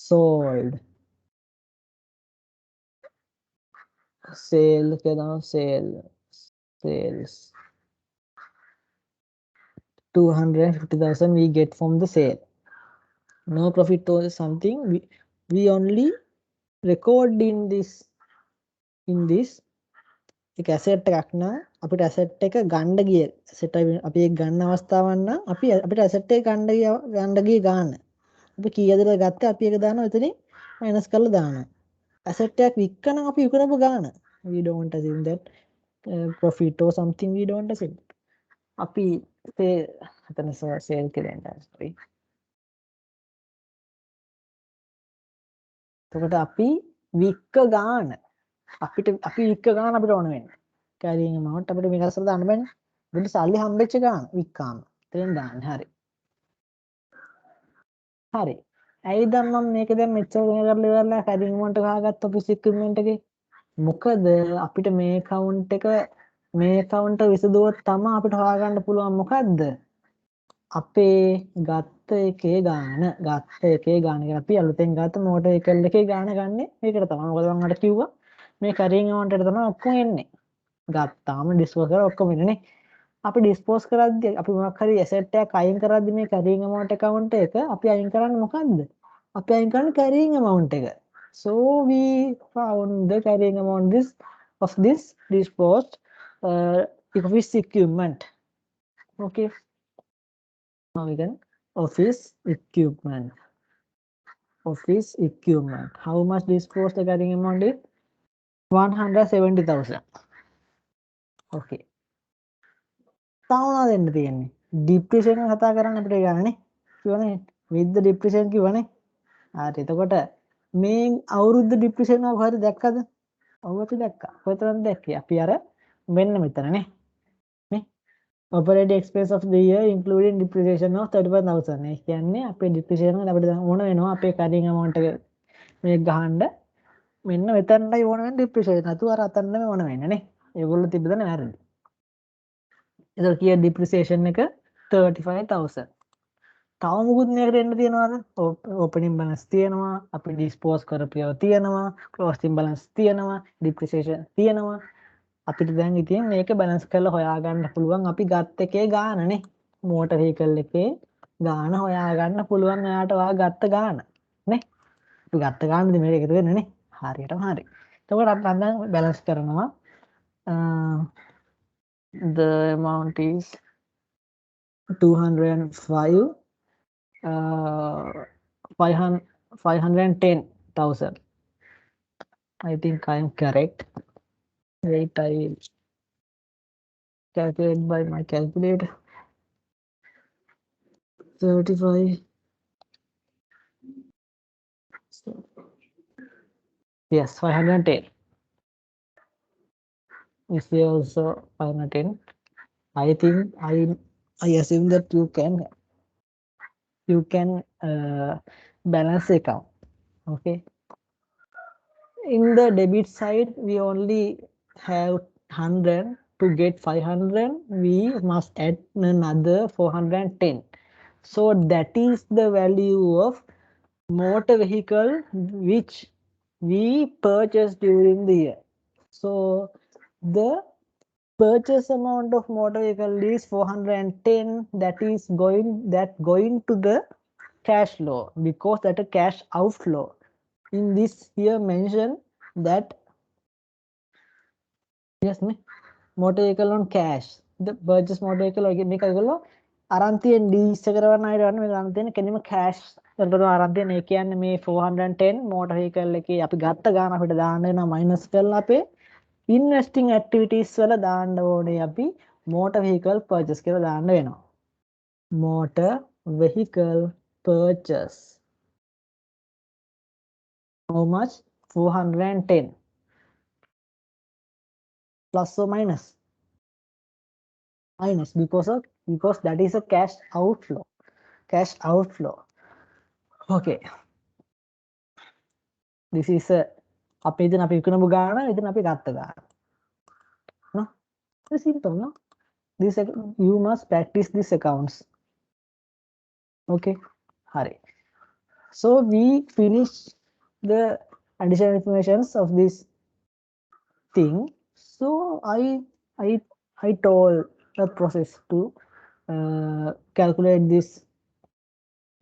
sold. Sales 250,000 we get from the sale. No profit or something we only record in this එක asset එකක් නම් අපිට asset එක ගන්න ගිය asset අපි ඒක ගන්න අවස්ථාවක් නම් අපි අපිට asset එක ගන්න ගිය ගාන අපි කීයද ගත්තේ අපි ඒක දානවා එතනින් මයිනස් කරලා දානවා asset එකක් වික්ක නම් අපි විකුණපු ගාන we don't assume that profit or something we don't assume අපි එතන සේල් කියලා එන්න sorry. එතකොට අපි වික්ක ගාන අපිට වික්ක ගාන අපිට ඕන වෙන්නේ. කැරියන් amount අපිට මේක අස්සල දාන්න බෑනේ. අපිට සල්ලි හම්බෙච්ච ගාන වික්කාම. එතෙන් දාන්න හරි. හරි. ඇයි දැන් මම මේක දැන් මෙච්චර දෙන කරලා ඉවරලා කැරියන් amount එක හොයාගත්ත ඔෆිස් equipment එකේ. මොකද අපිට මේ account එක මේ account විසදුවොත් තමයි අපිට හොයාගන්න පුළුවන් මොකද්ද? අපේ ගත්ත එකේ ගාන කියලා අපි අලුතෙන් ගත්ත මෝටර් වෙහිකල් එකේ ගාන ගන්නෙ මේකට තමයි. මොකද මම අර කිව්වා මේ කැරියන් amount එකට තමයි ඔක්කොම එන්නේ. ගත්තාම ඩිස්පෝස් කරලා ඔක්කොම එන්නේ. අපි ඩිස්පෝස් කරද්දී අපි මොකක් හරි ඇසෙට් එකක් අයින් කරද්දී මේ කැරියන් amount account එක අපි අයින් කරන්නේ මොකද්ද? අපි අයින් කරන්නේ carrying amount එක. So we found the carrying amount of this disposed office equipment. Okay. Now we can office equipment. Office equipment. How much disposed the carrying amount is? 170,000. Okay. තවම දෙන්න තියෙන්නේ. depreciation එක කතා කරන්න අපිට ගන්නනේ. කිව්වනේ with the depreciation කිව්වනේ. හරි එතකොට මේ අවුරුද්ද depreciation එක හරි දැක්කද? ඔව් අපි දැක්කා. කොහෙතරම්ද දැක්කේ? අපි අර මෙන්න මෙතනනේ. නේ? Operating expense of the year including depreciation of 35,000. ඒ කියන්නේ අපේ depreciation එක අපිට ඕන වෙනවා අපේ carrying amount එක මේක ගහන්න මෙන්න මෙතනටයි ඕන වෙන්නේ depreciation. නැතුව අර අතන නෙමෙයි ඕන වෙන්නේ නේ. ඒගොල්ලෝ තිබ්බද නැරෙන්නේ. එතකොට කීය depreciation එක 35,000. තව මුකුත් මේකට එන්න තියෙනවද? ඕපනින් බැලන්ස් තියෙනවා, අපි ඩිස්පෝස් කරපු ඒවා තියෙනවා, ක්ලෝසින් බැලන්ස් තියෙනවා, ඩිප්‍රීසියේෂන් තියෙනවා. අපිට දැන් ඉතින් මේක බැලන්ස් කරලා හොයාගන්න පුළුවන් අපි ගත්ත එකේ ගානනේ. මෝටර් වෙහිකල් එකේ ගාන හොයාගන්න පුළුවන් ඔයාට ඔයා ගත්ත ගාන නේ. අපි ගත්ත ගානද මේක එකතු වෙන්නේ නේ. හරියටම හරි. එතකොට අපි දැන් බැලන්ස් කරනවා the amount is 205 510,000. I think I am correct. Wait, I will calculate by my calculator. 35. Yes, 510. Is there also 510? I think I assume that you can balance the account. Okay. In the debit side, we only have 100 to get 500. We must add another 410. So that is the value of motor vehicle which we purchased during the year. So the purchase amount of motor vehicle is 410. That is going to the cash flow because that a cash outflow. In this here mention that yes motor vehicle on cash, the purchase motor vehicle මේක ඒගොල්ලෝ අරන් තියෙන lease එක කරවන්න අයට වන්න මේක අරන් තියෙන කෙනෙම cash වලට අරන් තියෙන. ඒ කියන්නේ මේ 410 motor vehicle එකේ අපි ගත්ත ගාන අපිට දාන්න වෙනවා minus කරලා අපේ investing activities වල දාන්න ඕනේ අපි motor vehicle purchase කියලා දාන්න වෙනවා. motor vehicle purchase. How much? 410. Plus or minus? Minus because that is a cash outflow. Cash outflow. Okay. This is a අපි ඉතින් අපි විකුණපු ගාන ඉතින් අපි ගත්ත ගාන. No? It's simple, no? This you must practice these accounts. Okay. Hurry. So we finish the additional informations of this thing. So I told the process to calculate this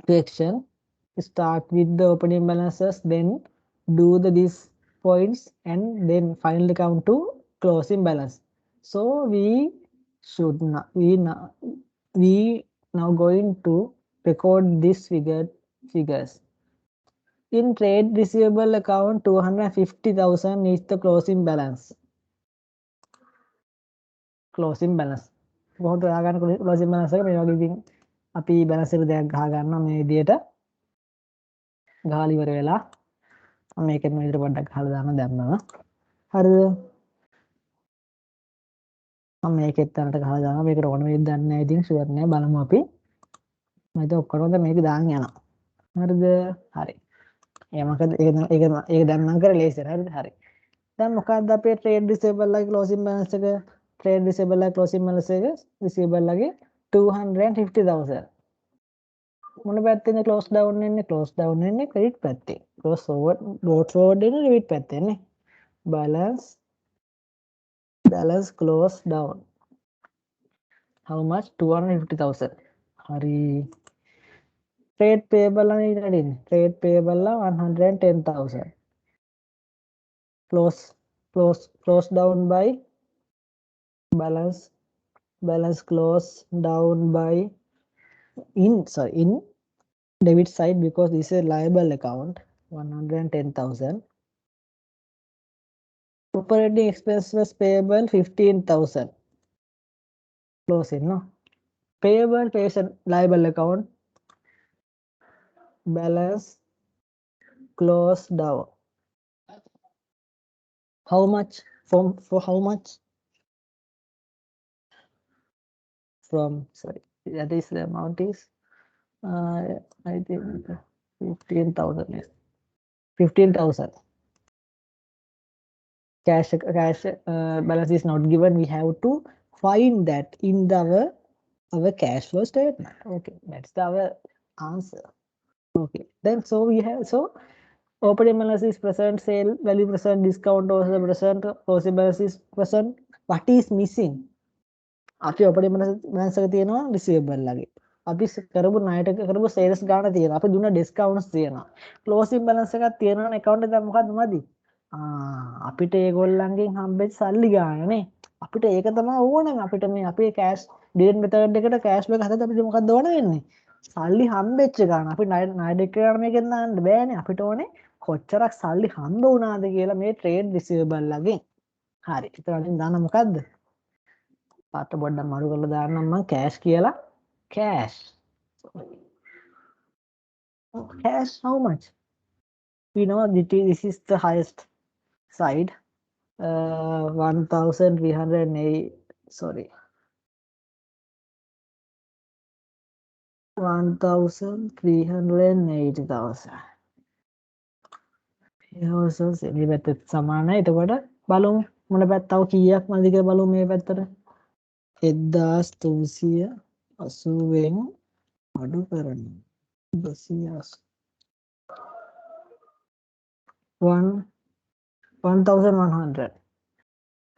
section. Start with the opening balances, then do these points, and then finally come to closing balance. So we now going to record this figures. In trade receivable account, 250,000 is the closing balance. Closing balance. කොහොමද හොයාගන්න closing balance එක මේ වගේ ඉතින් අපි balance එක දෙයක් ගහ ගන්නවා මේ විදියට ගහලා ඉවර වෙලා මම මේකෙත් මේ විදියට පොඩ්ඩක් ගහලා දාන්න දැම්මම හරිද මම මේකෙත් තැනට ගහලා දානවා මේකට ඕන වෙයිද දන්නේ නැහැ ඉතින් ෂුවර් නෑ බලමු අපි මම හිතුවා ඔක්කොම මේක දාන්න යනවා හරිද හරි ඒ මොකද ඒක දැන් මම කරේ ලේසියට හරිද හරි දැන් මොකක්ද අපේ ට්‍රේඩ් රිසීවබල් ලගේ ක්ලෝසින් බැලන්ස් එක ට්‍රේඩ් රිසීවබල් ලගේ ක්ලෝසින් බැලන්ස් එක රිසීවබල් ලගේ 250000 මොන පැත්තෙන්ද ක්ලෝස් ඩවුන් වෙන්නේ ක්ලෝස් ඩවුන් වෙන්නේ ක්‍රෙඩිට් පැත්තේ ක්ලෝස් ෆෝවර්ඩ් වෙන්නේ debit පැත්තේනේ balance close down how much 250000 hari trade payable ani tadin trade payable la 110000 close down by balance close down by in debit side because this is a liable account 110000 operating expenses payable 15000 closing no payable patient liable account balance close down how much for how much from sorry that is the amount is I think 15,000 yes 15,000 cash balance is not given we have to find that in our cash flow statement okay that's our answer okay then so we have so operating balance is present sale value present discount also present closing balance is present what is missing අපි operating balance එක තියෙනවා receivable ලගේ අපි කරපු ණයට කරපු sales ගාණ තියෙනවා අපි දුන්න discounts තියෙනවා closing balance එකක් තියෙනවනේ account එක දැන් මොකද්ද මදි අපිට ඒගොල්ලන්ගෙන් හම්බෙච්ච සල්ලි ගාණනේ අපිට ඒක තමයි ඕනේ අපිට මේ අපේ cash dividend method එකට cash back හදද්දී අපිට මොකක්ද ඕන වෙන්නේ සල්ලි හම්බෙච්ච ගාණ අපි ණය දෙක ගාණ මේකෙන් දාන්න බෑනේ අපිට ඕනේ කොච්චරක් සල්ලි හම්බ වුණාද කියලා මේ trade receivable ලගෙන් හරි ඒතරින් දාන්න මොකද්ද පාට පොඩ්ඩක් මාරු කරලා දාන්නම් මම cash කියලා cash how much we know this is the highest side 1308 sorry 1380,000 also මේ පැත්තට සමානයි එතකොට බලමු මොන පැත්ත තව කීයක් මල්ලි කියලා බලමු මේ පැත්තට 1380ෙන් අඩු කරන්න 1100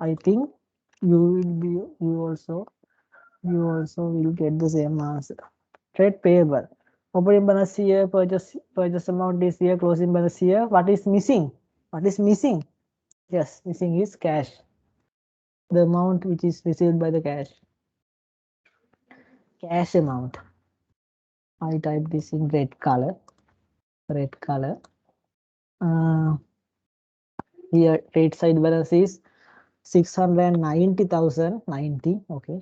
I think you also will get the same answer trade payable operating balance here purchase amount is here closing balance here what is missing yes missing is cash the amount which is received by the cash amount I type this in red color here trade side balance is 690,090 okay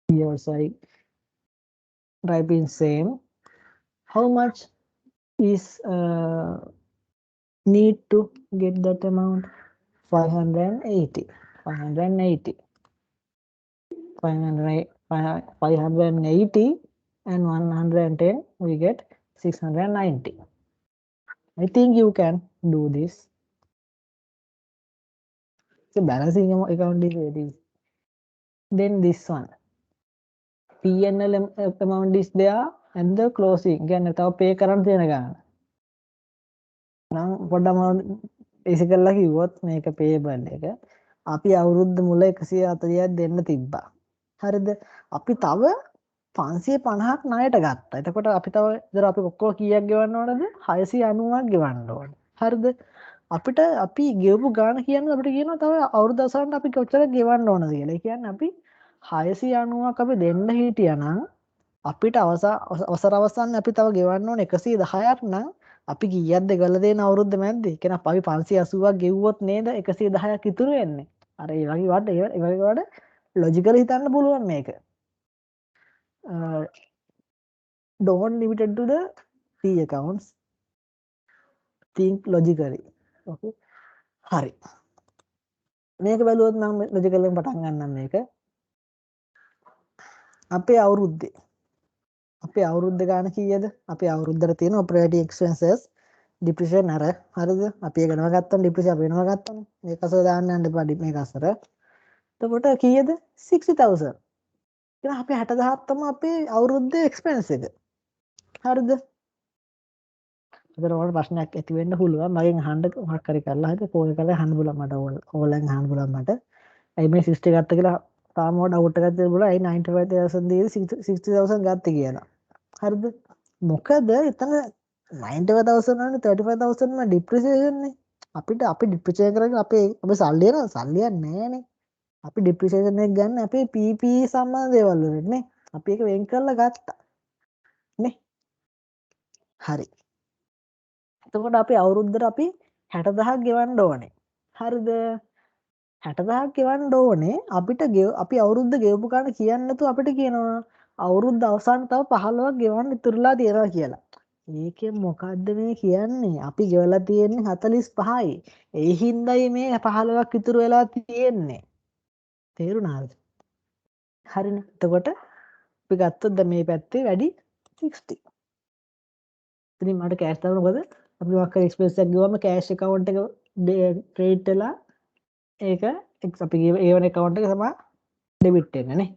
here also I type in same how much is need to get that amount 580 and 110 we get 690 I think you can do this so balancing account is very easy then this one P&L amount is there and the closing කියන්නේ තව pay කරන්න තියෙන ගාන නම් පොඩ්ඩක් AC කරලා කිව්වොත් මේක payable එක අපි අවුරුද්ද මුල 140ක් දෙන්න තිබ්බා හරිද අපි තව 550ක් ණයට ගත්තා එතකොට අපි තව ඉතින් අපි ඔක්කොම කීයක් ගෙවන්න ඕනද 690ක් ගෙවන්න ඕනේ හරිද අපිට අපි ගෙවපු ගාන කියන්නේ අපිට කියනවා තව අවුරුදු අවසානට අපි කොච්චර ගෙවන්න ඕනද කියලා. ඒ කියන්නේ අපි 690ක් අපි දෙන්න හිටියානම් අපිට අවසර අවසානයේ අපි තව ගෙවන්න ඕනේ 110ක් නම් අපි කීයක්ද ගෙවලා දෙන අවුරුද්ද මැද්ද? ඒ කියන්නේ අපි 580ක් ගෙවුවොත් නේද 110ක් ඉතුරු වෙන්නේ. අර ඒ වගේ වඩ ලොජිකලි හිතන්න පුළුවන් මේක. don't limit it to the 3 accounts. Think logically. Okay. හරි. මේක බැලුවොත් මම logically පටන් ගන්නම් මේක. අපේ අවුරුද්දේ අපේ අවුරුද්ද ගාන කීයද? අපේ අවුරුද්දට තියෙන operating expenses depreciation අර හරිද? අපි ඒක වෙනම ගත්තම depreciation අපි වෙනම ගත්තම මේක අසල දාන්න යන්න එපා මේක අසර. එතකොට කීයද? 60000. එහෙනම් අපි 60000 තමයි අපේ අවුරුද්දේ expense එක. හරිද? ඒතර ඔයාලට ප්‍රශ්නයක් ඇති වෙන්න පුළුවන්. මගෙන් අහන්න මොකක් හරි කරලා හරි කෝල් කරලා අහන්න පුළුවන් මට ඕන්ලයින් අහන්න පුළුවන් මට. ඇයි මේ 60 ගත්ත කියලා තාම ඩවුට් එකක් තියෙන පුළුවන්. ඇයි 95000 දීලා 60000 ගත්තේ කියලා. හරිද? මොකද එතන 95000 වනේ 35000 ම ඩිප්‍රිසියේෂන් නේ. අපිට අපි ඩිප්‍රිසියේෂන් කරගෙන අපේ සල්ලි යනවා. සල්ලියක් නෑනේ. අපි ඩිප්‍රිසියේෂන් එක ගන්න අපේ PPE සම්බන්ධ දේවල් වලට නේ. අපි ඒක වෙන් කරලා ගත්තා. නේ? හරි. එතකොට අපි අවුරුද්දට අපි 60000ක් ගෙවන්න ඕනේ. හරිද? 60000ක් ගෙවන්න ඕනේ. අපිට අපි අවුරුද්ද ගෙවපු ගාන කියන්නේ නැතුව අපිට කියනවා අවුරුද්ද අවසන් තව 15ක් ගෙවන්න ඉතුරුලා තියෙනවා කියලා. ඒකෙන් මොකද්ද මේ කියන්නේ? අපි ගෙවලා තියෙන්නේ 45යි. ඒ හින්දායි මේ 15ක් ඉතුරු වෙලා තියෙන්නේ. තේරුණාද? හරිනේ. එතකොට අපි ගත්තොත් දැන් මේ පැත්තේ වැඩි 60. ඉතින් මට කෑෂ් දාන්න මොකද? අපි මොකක් හරි එක්ස්පෙන්ස් එකක් ගිහුවම කෑෂ් account එක ක්‍රෙඩිට් වෙලා ඒක අපි ඒ වන account එක තමයි ඩෙබිට් වෙන්නේ නේ.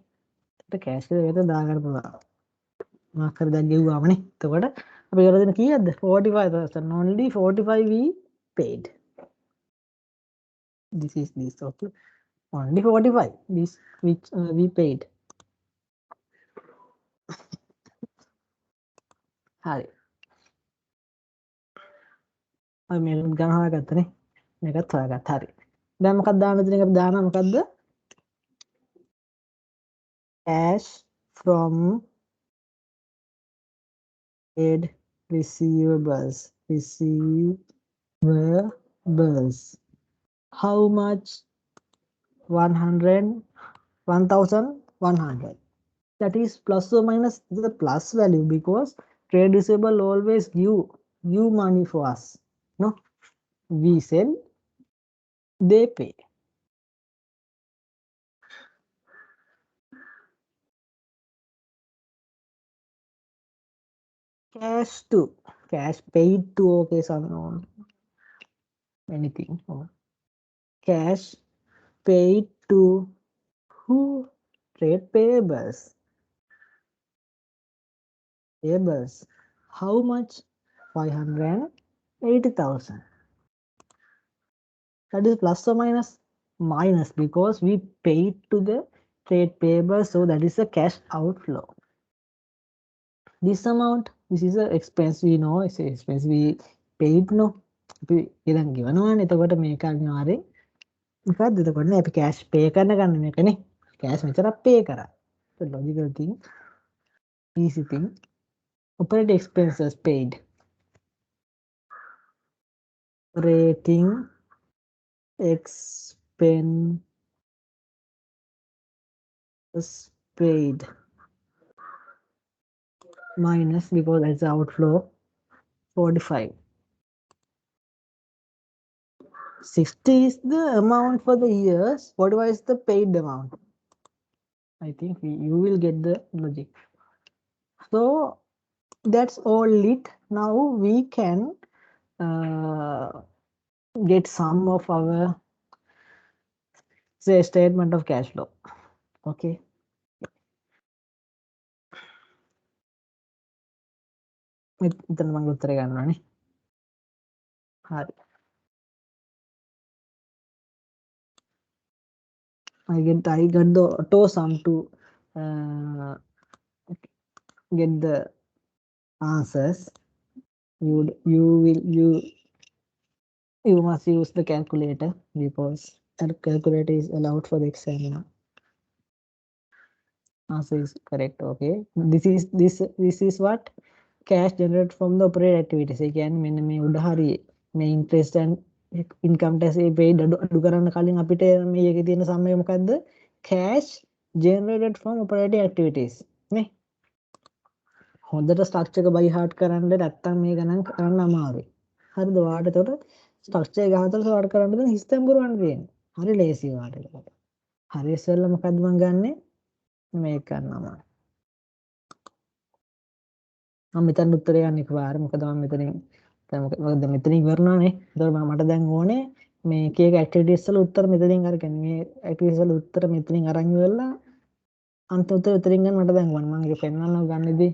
ඒත් කෑෂ් එක විතර දාගන්න පුළුවන්. මොකක් හරි දැන් ගෙවුවාම නේ. එතකොට අපි කරලා දෙන කීයක්ද? 45000. only 45 we paid. This is this okay. Only 45 this which we paid. හරි. අපි මේක ගණන් හොයාගත්තනේ. මේකත් හොයාගත්තා. හරි. දැන් මොකක්ද දාන්න තියෙන එක අපි දානවා මොකද්ද? cash from paid receivables. How much? 1100. That is plus or minus the plus value because trade receivable always give money for us. No, we sell, they pay. Cash paid to okay some anything. Cash paid to who? Trade payables. How much? 580,000. That is plus or minus? Minus because we paid to the trade payables, so that is a cash outflow. This amount, this is a expense we know, it's a expense we paid no. අපි ඉතින් ගෙවනවානේ. එතකොට මේක අනිවාර්යෙන් මොකක්ද එතකොට නේ අපි cash pay කරන ගන්න මේකනේ. cash මෙච්චරක් pay කරා. So logical thing, easy thing. Operating expenses paid. Operating expenses paid minus because that's the outflow 45. 60 is the amount for the years. 45 is the paid amount. I think you will get the logic. So that's all it. Now we can get some of our say statement of cash flow. Okay. මෙතන මම උත්තරේ ගන්නවානේ. හරි. I got the auto sum to get the answers. You must use the calculator because the calculator is allowed for the examiner. Answer is correct. Okay. This is what cash generated from the operating activities. Again, මෙන්න මේ උදාහරණයේ මේ interest and income tax paid අඩු කරන්න කලින් අපිට මේකේ තියෙන සම්මය මොකද්ද? cash generated from operating activities නේ. හොඳට ස්ට්‍රක්චර් එක බයි හાર્ට් කරන්න නැත්තම් මේ ගණන් කරන්න අමාරුයි. හරිද? ඔයාලට එතකොට ස්ට්‍රක්චර් එක ගහතොත් ඔයාලට කරන්න දෙන හිස්තැන් පුරවන්න තියෙන්නේ. හරි ලේසි ඔයාලට එතකොට. හරි ඉස්සෙල්ලා මොකද්ද මම ගන්නෙ? මේක ගන්නවා. මම මෙතන උත්තරේ ගන්න එකපාර. මොකද මම මෙතනින් දැන් මොකද මෙතන ඉවරනවානේ. ඒතකොට මට දැන් ඕනේ මේ කේක ඇක්ටිවිටීස් වල උත්තර මෙතනින් අරගෙන මේ ඇක්ටිවිටීස් වල උත්තර මෙතනින් අරන් ඉවරලා අන්තිම උත්තර උතරින් ගන්න මට දැන් ඕනේ. මම ඒක පෙන්වන්නම් ගන්නදී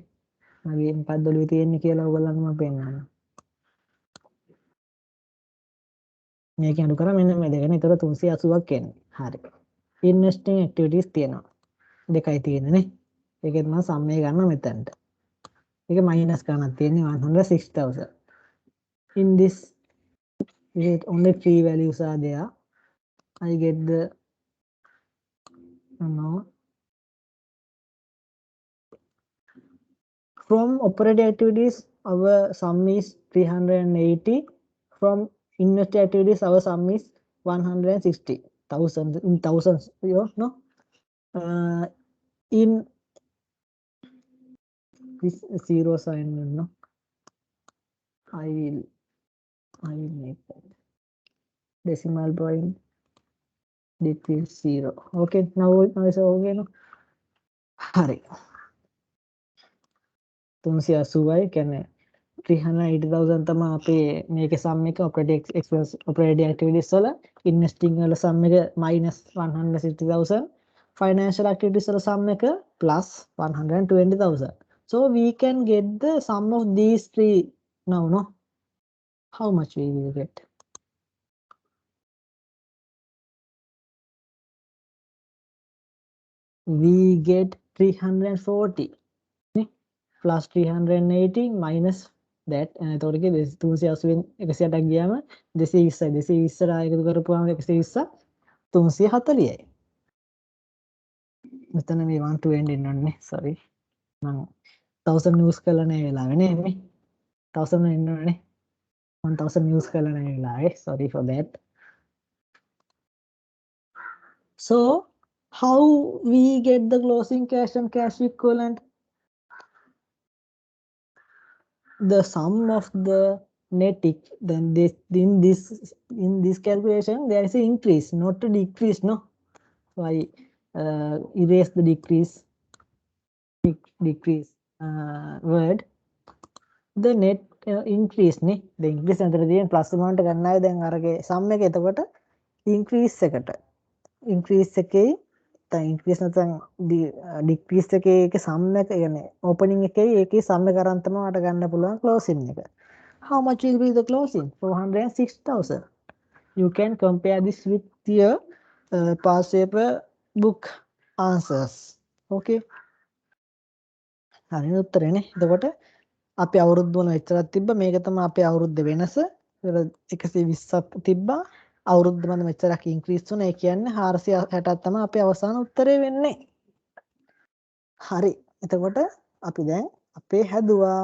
මගේ මොකක්ද ඔළුවේ තියෙන්නේ කියලා ඔයගොල්ලන්ට මම පෙන්නන්නම්. මේක අඩු කරා මෙන්න මේ දෙකනේ. ඒතර 380ක් එන්නේ. හරි. ඉන්වෙස්ටිං ඇක්ටිවිටීස් තියෙනවා. දෙකයි තියෙන්නේ නේ. ඒකෙත් මම සම්මය ගන්නවා මෙතනට. ඒක මයිනස් ගන්නක් තියෙන්නේ 106,000. In this only three values are there. I get the from operating activities our sum is 380. From investing activities our sum is 160,000 in thousands, you know. In this zero sign, no, I will make that decimal point decrease 0. Okay, now it's okay, no. හරි 380යි කියන්නේ 380,000 තමයි අපේ මේකේ sum එක operating expense operating activities වල investing වල sum එක -160,000 financial activities වල sum එක +120,000. So we can get the sum of these three now, no? How much we will get? We get 340 plus 380 minus that එතකොට කිය 380න් 160ක් ගියාම 220යි 220 එකතු කරපුවාම 120 340යි. මෙතන මේ 120 එන්න ඕනේ sorry මම 1000 use කරලා නැහැ වෙලාවෙ නේ මේ 1000 එන්න ඕනේ 1000 use කරලා නැහැ වෙලාවෙ sorry for that. So how we get the closing cash and cash equivalent? The sum of the net then this in this calculation there is an increase not a decrease, no. So I erase the decrease word. The net increase නේ the increase අතර තියෙන plus amount ගන්න ආයේ දැන් අරගේ sum එක එතකොට increase එකට increase එකේ දැන් increase නැත්නම් decrease එකේ sum එක يعني opening එකේ ඒකේ sum එක අරන් තමයි මට ගන්න පුළුවන් closing එක. How much will be the closing? 406,000. You can compare this with your past paper book answers. Okay. හරි උත්තරේනේ. එතකොට අපි අවුරුද්ද වල මෙච්චරක් තිබ්බ මේක තමයි අපේ අවුරුද්ද වෙනස. 120ක් තිබ්බා. අවුරුද්ද මත මෙච්චරක් ඉන්ක්‍රීස් වුණා. ඒ කියන්නේ 460ක් තමයි අපේ අවසාන උත්තරේ වෙන්නේ. හරි. එතකොට අපි දැන් අපේ හැදුවා.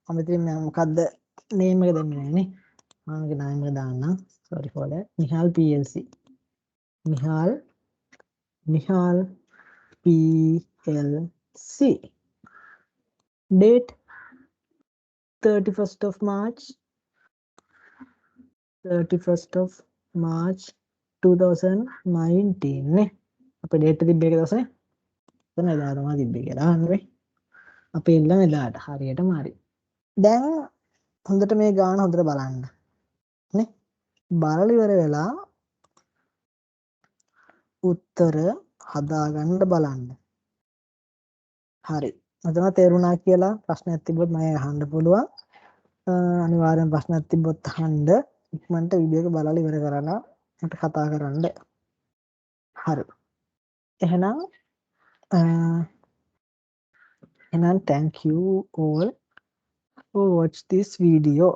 මම ඉතින් මොකද්ද name එක දෙන්නේ නැහැ නේ. මම name එක දාන්නම්. Sorry for that. Nihal PLC. Nihal PLC. Date 31st of March 2019 නේ අපේ date තිබ්බ එක දවසේ එතන එදා තමයි තිබ්බේ කියලා අහන්නේ අපේ ඉල්ලන එදාට හරියටම හරි දැන් හොඳට මේ ගාන හොඳට බලන්න නේ බලලා ඉවර වෙලා උත්තර හදාගන්න බලන්න හරි මම තේරුණා කියලා ප්‍රශ්නයක් තිබ්බොත් මම අහන්න පුළුවන් අනිවාර්යෙන් ප්‍රශ්නයක් තිබ්බොත් අහන්න ඉක්මනට වීඩියෝ එක බලලා ඉවර කරලා මට කතා කරන්න. හරි. එහෙනම් thank you all for watch this video.